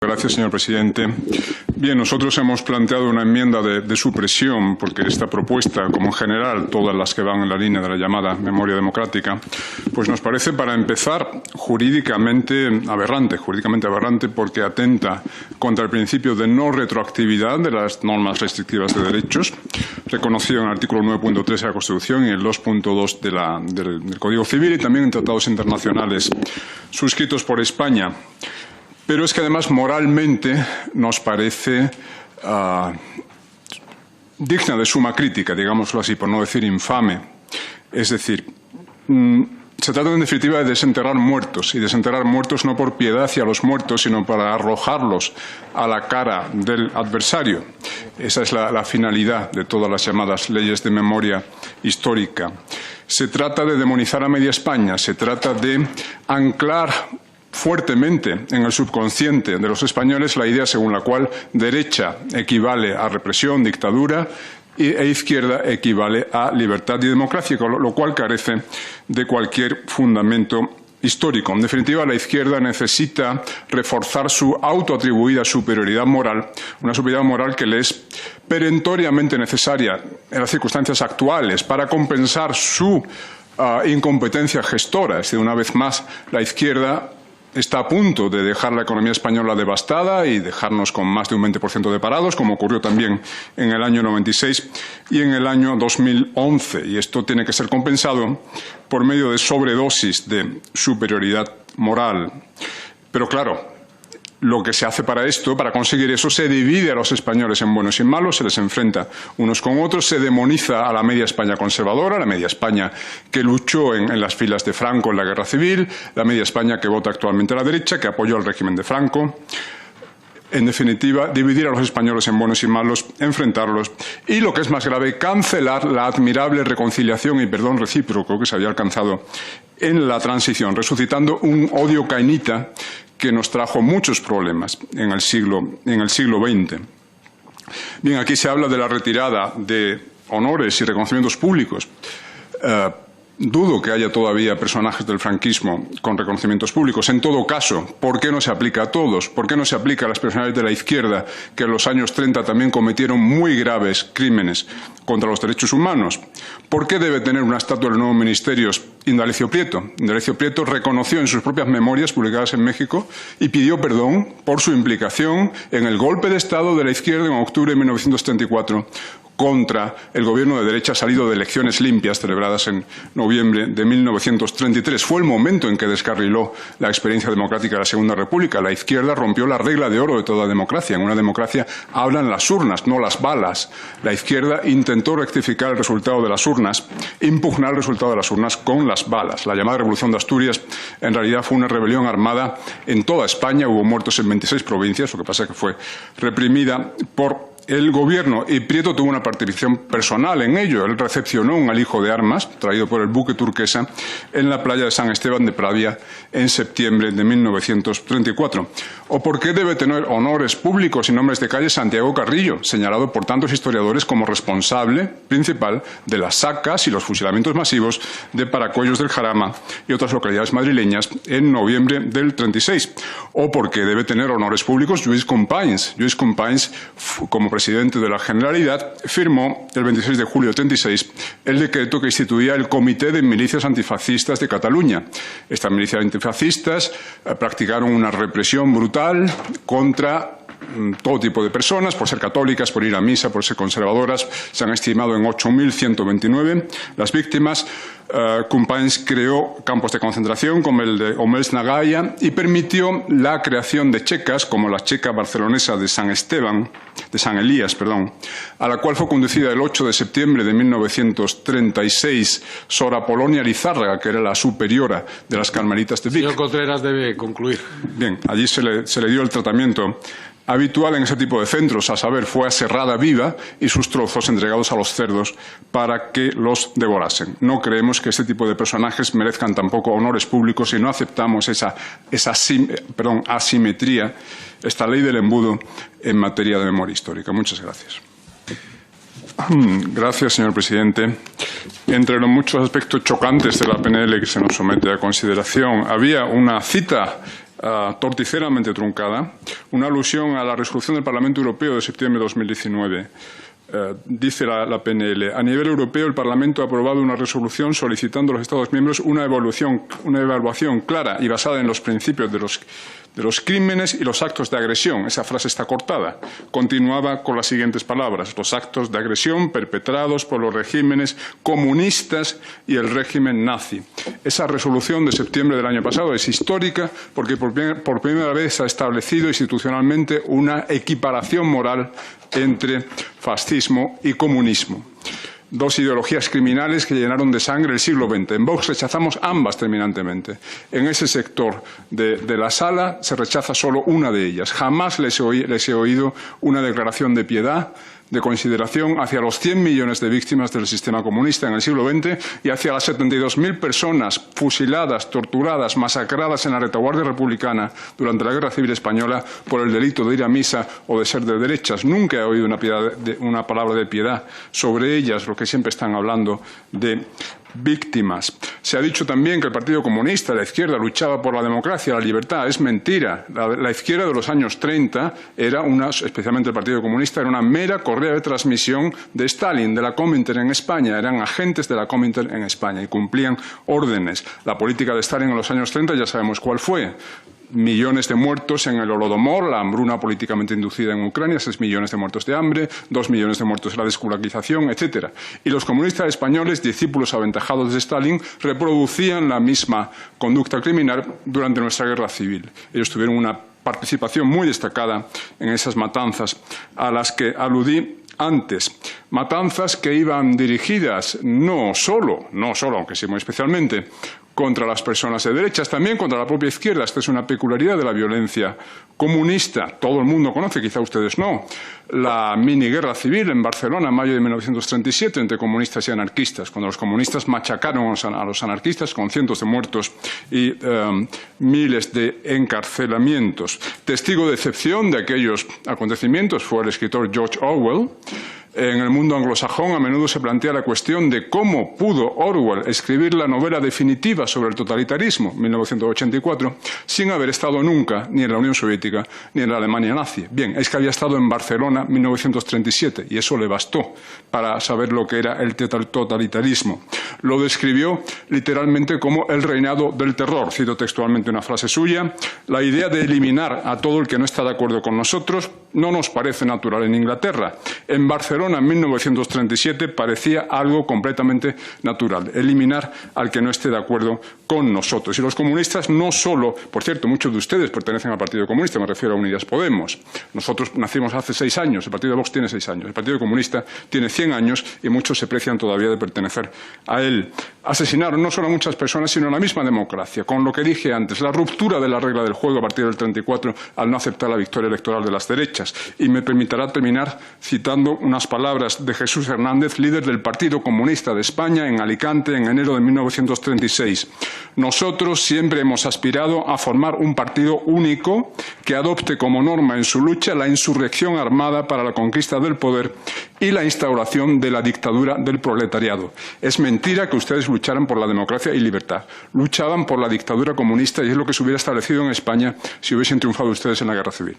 Gracias, señor presidente. Bien, nosotros hemos planteado una enmienda de supresión porque esta propuesta, como en general todas las que van en la línea de la llamada memoria democrática, pues nos parece, para empezar, jurídicamente aberrante porque atenta contra el principio de no retroactividad de las normas restrictivas de derechos, reconocido en el artículo 9.3 de la Constitución y el 2.2 del Código Civil, y también en tratados internacionales suscritos por España. Pero es que además moralmente nos parece digna de suma crítica, digámoslo así, por no decir infame. Es decir, se trata en definitiva de desenterrar muertos, y desenterrar muertos no por piedad hacia los muertos, sino para arrojarlos a la cara del adversario. Esa es la finalidad de todas las llamadas leyes de memoria histórica. Se trata de demonizar a media España, se trata de anclar fuertemente en el subconsciente de los españoles la idea según la cual derecha equivale a represión, dictadura, e izquierda equivale a libertad y democracia, lo cual carece de cualquier fundamento histórico. En definitiva, la izquierda necesita reforzar su autoatribuida superioridad moral, una superioridad moral que le es perentoriamente necesaria en las circunstancias actuales para compensar su incompetencia gestora. Es decir, una vez más, la izquierda está a punto de dejar la economía española devastada y dejarnos con más de un 20% de parados, como ocurrió también en el año 96 y en el año 2011. Y esto tiene que ser compensado por medio de sobredosis de superioridad moral. Pero claro, lo que se hace para esto, para conseguir eso, se divide a los españoles en buenos y en malos, se les enfrenta unos con otros, se demoniza a la media España conservadora, la media España que luchó en las filas de Franco en la Guerra Civil, la media España que vota actualmente a la derecha, que apoyó el régimen de Franco. En definitiva, dividir a los españoles en buenos y malos, enfrentarlos y, lo que es más grave, cancelar la admirable reconciliación y perdón recíproco que se había alcanzado en la transición, resucitando un odio cainita que nos trajo muchos problemas en el siglo XX. Bien, aquí se habla de la retirada de honores y reconocimientos públicos. Dudo que haya todavía personajes del franquismo con reconocimientos públicos. En todo caso, ¿por qué no se aplica a todos? ¿Por qué no se aplica a las personalidades de la izquierda que en los años 30 también cometieron muy graves crímenes contra los derechos humanos? ¿Por qué debe tener una estatua de los nuevos ministerios Indalecio Prieto? Indalecio Prieto reconoció en sus propias memorias publicadas en México y pidió perdón por su implicación en el golpe de Estado de la izquierda en octubre de 1934 contra el gobierno de derecha salido de elecciones limpias celebradas en noviembre de 1933. Fue el momento en que descarriló la experiencia democrática de la Segunda República. La izquierda rompió la regla de oro de toda democracia. En una democracia hablan las urnas, no las balas. La izquierda intentó rectificar el resultado de las urnas, impugnar el resultado de las urnas con las balas. La llamada Revolución de Asturias en realidad fue una rebelión armada en toda España. Hubo muertos en 26 provincias, lo que pasa es que fue reprimida por el gobierno, y Prieto tuvo una participación personal en ello. Él recepcionó un alijo de armas traído por el buque Turquesa en la playa de San Esteban de Pravia en septiembre de 1934. ¿O por qué debe tener honores públicos y nombres de calle Santiago Carrillo, señalado por tantos historiadores como responsable principal de las sacas y los fusilamientos masivos de Paracuellos del Jarama y otras localidades madrileñas en noviembre del 36? ¿O por qué debe tener honores públicos Lluís Companys? Lluís Companys, como presidente de la Generalidad, firmó el 26 de julio del 36 el decreto que instituía el Comité de Milicias Antifascistas de Cataluña. Estas milicias antifascistas practicaron una represión brutal contra todo tipo de personas, por ser católicas, por ir a misa, por ser conservadoras. Se han estimado en 8.129 las víctimas. Companys creó campos de concentración como el de Omells-Nagaia y permitió la creación de checas como la checa barcelonesa de San Elías, a la cual fue conducida el 8 de septiembre de 1936 Sora Polonia Lizárraga, que era la superiora de las Carmelitas de Vic. Señor Contreras debe concluir. Bien, allí se le dio el tratamiento habitual en ese tipo de centros, a saber, fue aserrada viva y sus trozos entregados a los cerdos para que los devorasen. No creemos que este tipo de personajes merezcan tampoco honores públicos y no aceptamos esa asimetría, esta ley del embudo en materia de memoria histórica. Muchas gracias. Gracias, señor presidente. Entre los muchos aspectos chocantes de la PNL que se nos somete a consideración, había una cita torticeramente truncada, una alusión a la resolución del Parlamento Europeo de septiembre de 2019. Dice la PNL, a nivel europeo el Parlamento ha aprobado una resolución solicitando a los Estados miembros una evaluación clara y basada en los principios de los crímenes y los actos de agresión. Esa frase está cortada. Continuaba con las siguientes palabras: los actos de agresión perpetrados por los regímenes comunistas y el régimen nazi. Esa resolución de septiembre del año pasado es histórica porque por primera vez se ha establecido institucionalmente una equiparación moral entre fascismo y comunismo. Dos ideologías criminales que llenaron de sangre el siglo XX. En Vox rechazamos ambas terminantemente. En ese sector de la sala se rechaza solo una de ellas. Jamás les he oído una declaración de piedad, de consideración hacia los 100 millones de víctimas del sistema comunista en el siglo XX y hacia las 72.000 personas fusiladas, torturadas, masacradas en la retaguardia republicana durante la Guerra Civil Española por el delito de ir a misa o de ser de derechas. Nunca he oído una palabra de piedad sobre ellas, lo que siempre están hablando de víctimas. Se ha dicho también que el Partido Comunista, la izquierda, luchaba por la democracia, la libertad. Es mentira. La izquierda de los años 30 era especialmente el Partido Comunista, era una mera correa de transmisión de Stalin, de la Comintern en España. Eran agentes de la Comintern en España y cumplían órdenes. La política de Stalin en los años 30 ya sabemos cuál fue. Millones de muertos en el Holodomor, la hambruna políticamente inducida en Ucrania, 6 millones de muertos de hambre, 2 millones de muertos en la desculturización, etc. Y los comunistas españoles, discípulos aventajados de Stalin, reproducían la misma conducta criminal durante nuestra guerra civil. Ellos tuvieron una participación muy destacada en esas matanzas a las que aludí antes. Matanzas que iban dirigidas no solo, aunque sí muy especialmente, contra las personas de derechas, también contra la propia izquierda. Esta es una peculiaridad de la violencia comunista. Todo el mundo conoce, quizá ustedes no, la miniguerra civil en Barcelona en mayo de 1937 entre comunistas y anarquistas, cuando los comunistas machacaron a los anarquistas con cientos de muertos y miles de encarcelamientos. Testigo de excepción de aquellos acontecimientos fue el escritor George Orwell. En el mundo anglosajón a menudo se plantea la cuestión de cómo pudo Orwell escribir la novela definitiva sobre el totalitarismo, 1984, sin haber estado nunca ni en la Unión Soviética ni en la Alemania nazi. Bien, es que había estado en Barcelona en 1937 y eso le bastó para saber lo que era el totalitarismo. Lo describió literalmente como el reinado del terror. Cito textualmente una frase suya: la idea de eliminar a todo el que no está de acuerdo con nosotros no nos parece natural en Inglaterra. En Barcelona, en 1937, parecía algo completamente natural, eliminar al que no esté de acuerdo con nosotros. Y los comunistas no solo, por cierto, muchos de ustedes pertenecen al Partido Comunista, me refiero a Unidas Podemos. Nosotros nacimos hace 6 años, el Partido de Vox tiene 6 años, el Partido Comunista tiene 100 años y muchos se precian todavía de pertenecer a él. Asesinaron no solo a muchas personas, sino a la misma democracia, con lo que dije antes, la ruptura de la regla del juego a partir del 34 al no aceptar la victoria electoral de las derechas. Y me permitirá terminar citando unas palabras de Jesús Hernández, líder del Partido Comunista de España en Alicante en enero de 1936. Nosotros siempre hemos aspirado a formar un partido único que adopte como norma en su lucha la insurrección armada para la conquista del poder y la instauración de la dictadura del proletariado. Es mentira que ustedes lucharan por la democracia y libertad. Luchaban por la dictadura comunista y es lo que se hubiera establecido en España si hubiesen triunfado ustedes en la guerra civil.